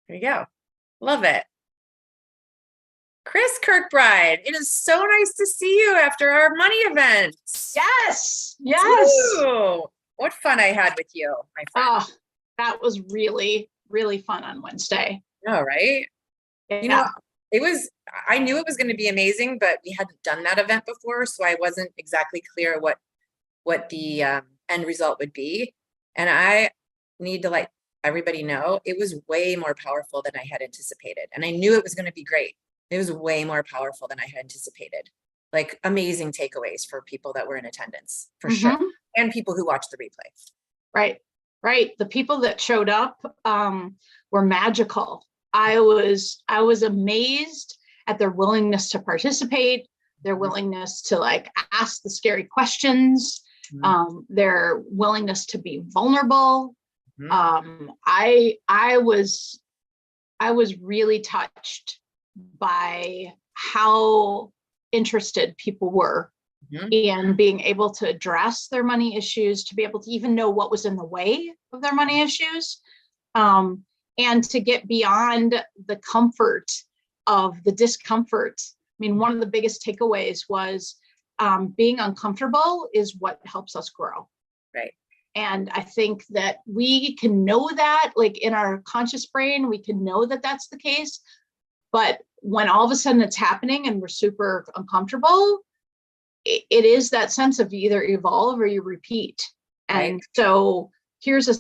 There you go. Love it. Chris Kirkbride, it is so nice to see you after our money event. Yes. Ooh, what fun I had with you, my friend. Oh, that was really, really fun on Wednesday. Oh, right? Yeah. I knew it was going to be amazing, but we hadn't done that event before, so I wasn't exactly clear what the end result would be. And I need to let everybody know it was way more powerful than I had anticipated. And I knew it was going to be great. It was way more powerful than I had anticipated. Like amazing takeaways for people that were in attendance, for sure. And people who watched the replay. Right. The people that showed up were magical. I was amazed at their willingness to participate, their willingness to like ask the scary questions, their willingness to be vulnerable. I was really touched by how interested people were in being able to address their money issues, to be able to even know what was in the way of their money issues, and to get beyond the comfort of the discomfort. I mean, one of the biggest takeaways was being uncomfortable is what helps us grow. Right. And I think that we can know that, like in our conscious brain, we can know that that's the case. But when all of a sudden it's happening and we're super uncomfortable, it is that sense of you either evolve or you repeat. And so here's a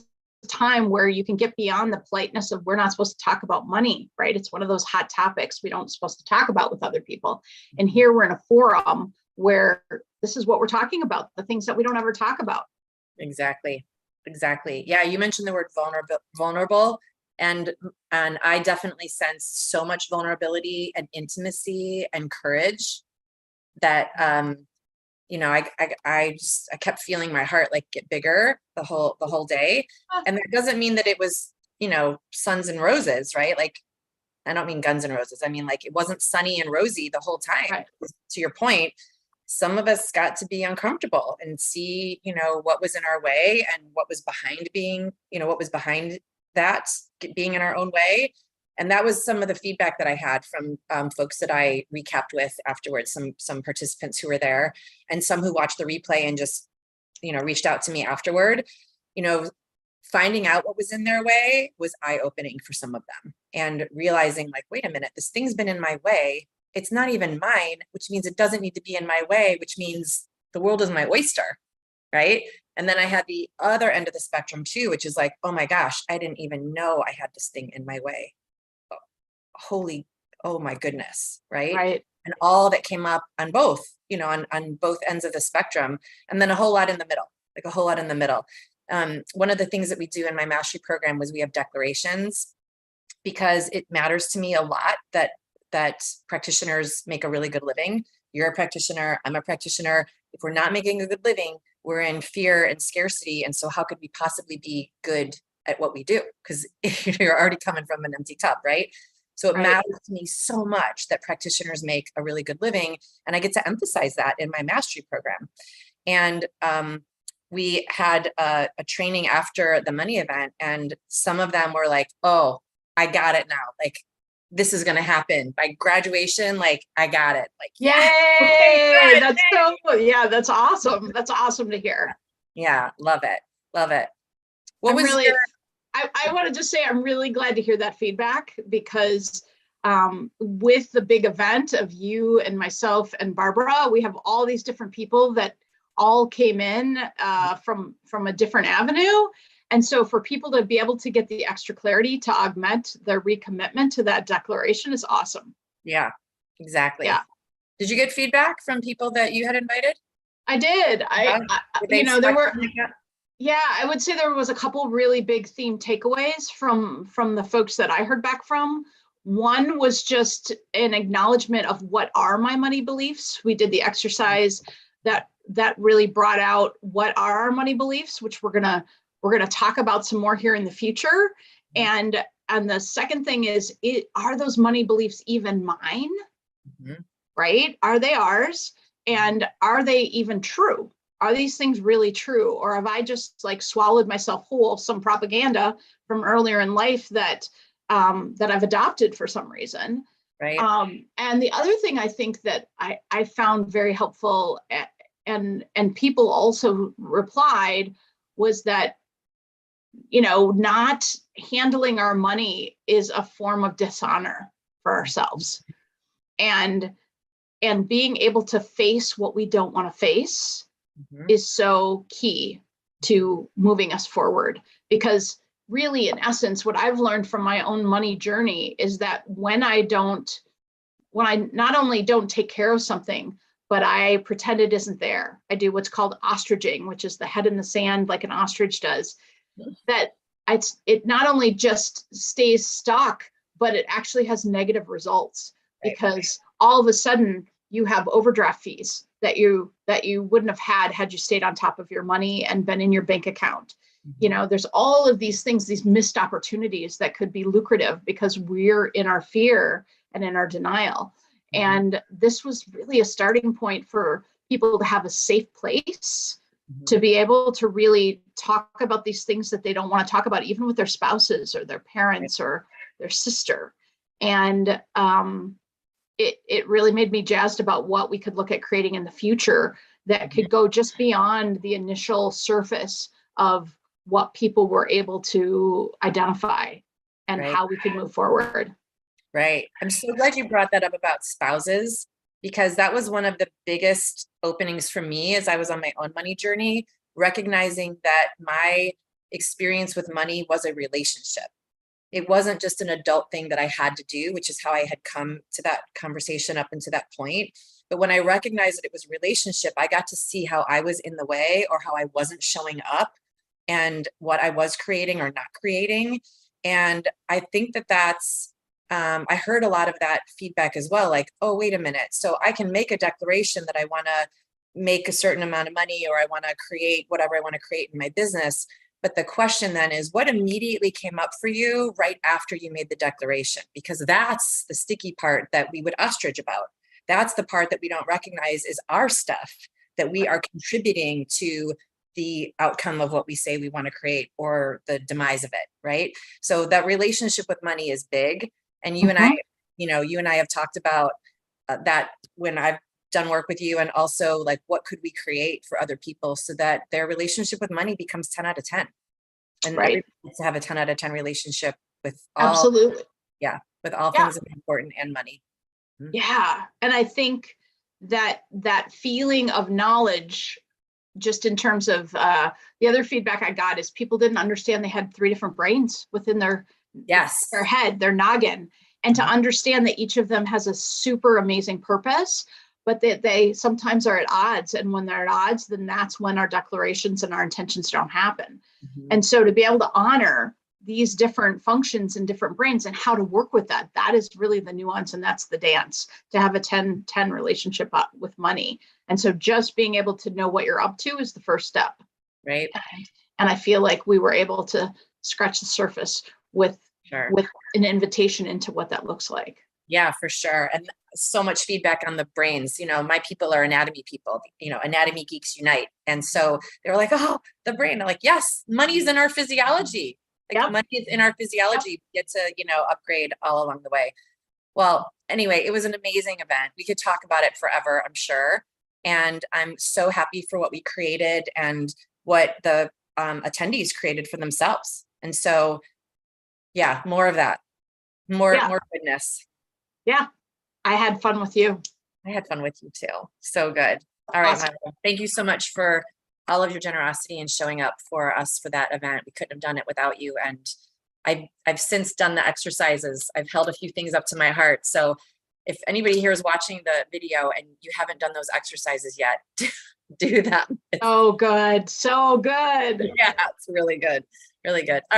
time where you can get beyond the politeness of we're not supposed to talk about money, right? It's one of those hot topics we don't supposed to talk about with other people. And here we're in a forum where this is what we're talking about, the things that we don't ever talk about. Exactly. Yeah, you mentioned the word vulnerable, and I definitely sensed so much vulnerability and intimacy and courage that I kept feeling my heart like get bigger the whole day. And that doesn't mean that it was, suns and roses, right? Like, I don't mean guns and roses. I mean, like, it wasn't sunny and rosy the whole time. Right. To your point, some of us got to be uncomfortable and see, what was in our way and what was behind that being in our own way. And that was some of the feedback that I had from folks that I recapped with afterwards, some participants who were there and some who watched the replay and just, reached out to me afterward. Finding out what was in their way was eye-opening for some of them, and realizing like, wait a minute, this thing's been in my way. It's not even mine, which means it doesn't need to be in my way, which means the world is my oyster, right? And then I had the other end of the spectrum too, which is like, oh my gosh, I didn't even know I had this thing in my way. Oh my goodness, right? And all that came up on both, on both ends of the spectrum, and then a whole lot in the middle. One of the things that we do in my mastery program was we have declarations, because it matters to me a lot that practitioners make a really good living. You're a practitioner, I'm a practitioner. If we're not making a good living, we're in fear and scarcity. And so how could we possibly be good at what we do? Because you're already coming from an empty cup, right? So it matters to me so much that practitioners make a really good living. And I get to emphasize that in my mastery program. And we had a training after the money event, and some of them were like, oh, I got it now. Like, this is going to happen by graduation. Like, I got it. Like, yay! That's awesome. That's awesome to hear. Yeah. Love it. I want to just say, I'm really glad to hear that feedback, because with the big event of you and myself and Barbara, we have all these different people that all came in from a different avenue. And so for people to be able to get the extra clarity to augment their recommitment to that declaration is awesome. Yeah, exactly. Yeah. Did you get feedback from people that you had invited? I did. There were, I would say there was a couple really big theme takeaways from the folks that I heard back from. One was just an acknowledgement of what are my money beliefs. We did the exercise that really brought out what are our money beliefs, which we're gonna talk about some more here in the future. And the second thing is, are those money beliefs even mine? Right? Are they ours? And are they even true? Are these things really true? Or have I just like swallowed myself whole of some propaganda from earlier in life that that I've adopted for some reason. Right. And the other thing I think that I found very helpful, and people also replied, was that, not handling our money is a form of dishonor for ourselves. And being able to face what we don't want to face is so key to moving us forward. Because really, in essence, what I've learned from my own money journey is that when I not only don't take care of something, but I pretend it isn't there, I do what's called ostriching, which is the head in the sand like an ostrich does, that it not only just stays stuck, but it actually has negative results. Right. Because all of a sudden you have overdraft fees that you wouldn't have had you stayed on top of your money and been in your bank account. There's all of these things, these missed opportunities that could be lucrative because we're in our fear and in our denial. And this was really a starting point for people to have a safe place to be able to really talk about these things that they don't want to talk about, even with their spouses or their parents or their sister. And it really made me jazzed about what we could look at creating in the future that could go just beyond the initial surface of what people were able to identify and how we could move forward. Right. I'm so glad you brought that up about spouses, because that was one of the biggest openings for me as I was on my own money journey, recognizing that my experience with money was a relationship. It wasn't just an adult thing that I had to do, which is how I had come to that conversation up until that point. But when I recognized that it was a relationship, I got to see how I was in the way or how I wasn't showing up and what I was creating or not creating. And I think that that's, I heard a lot of that feedback as well. Like, oh, wait a minute. So I can make a declaration that I want to make a certain amount of money, or I want to create whatever I want to create in my business. But the question then is, what immediately came up for you right after you made the declaration? Because that's the sticky part that we would ostrich about. That's the part that we don't recognize is our stuff that we are contributing to the outcome of what we say we want to create or the demise of it, right? So that relationship with money is big. And you and I, you and I have talked about that when I've done work with you, and also like, what could we create for other people so that their relationship with money becomes 10 out of 10. And everybody needs to have a 10 out of 10 relationship with all. Absolutely. Yeah. With all things that are important and money. Yeah. And I think that feeling of knowledge, just in terms of the other feedback I got, is people didn't understand they had 3 different brains within their head, their noggin, and to understand that each of them has a super amazing purpose, but that they sometimes are at odds. And when they're at odds, then that's when our declarations and our intentions don't happen. And so to be able to honor these different functions and different brains and how to work with that, that is really the nuance, and that's the dance, to have a 10-10 relationship with money. And so just being able to know what you're up to is the first step. Right. And I feel like we were able to scratch the surface with an invitation into what that looks like. Yeah, for sure. And so much feedback on the brains. My people are anatomy people, anatomy geeks unite. And so they were like, oh, the brain. They're like, yes, money's in our physiology. Like money is in our physiology. We get to, upgrade all along the way. Well, anyway, it was an amazing event. We could talk about it forever, I'm sure. And I'm so happy for what we created and what the attendees created for themselves. And so, yeah, more of that, more goodness. Yeah. I had fun with you. I had fun with you too. So good. All right. Awesome. Thank you so much for all of your generosity and showing up for us for that event. We couldn't have done it without you. And I've since done the exercises. I've held a few things up to my heart. So if anybody here is watching the video and you haven't done those exercises yet, do them. Oh, good. So good. Yeah, it's really good. Really good. All right.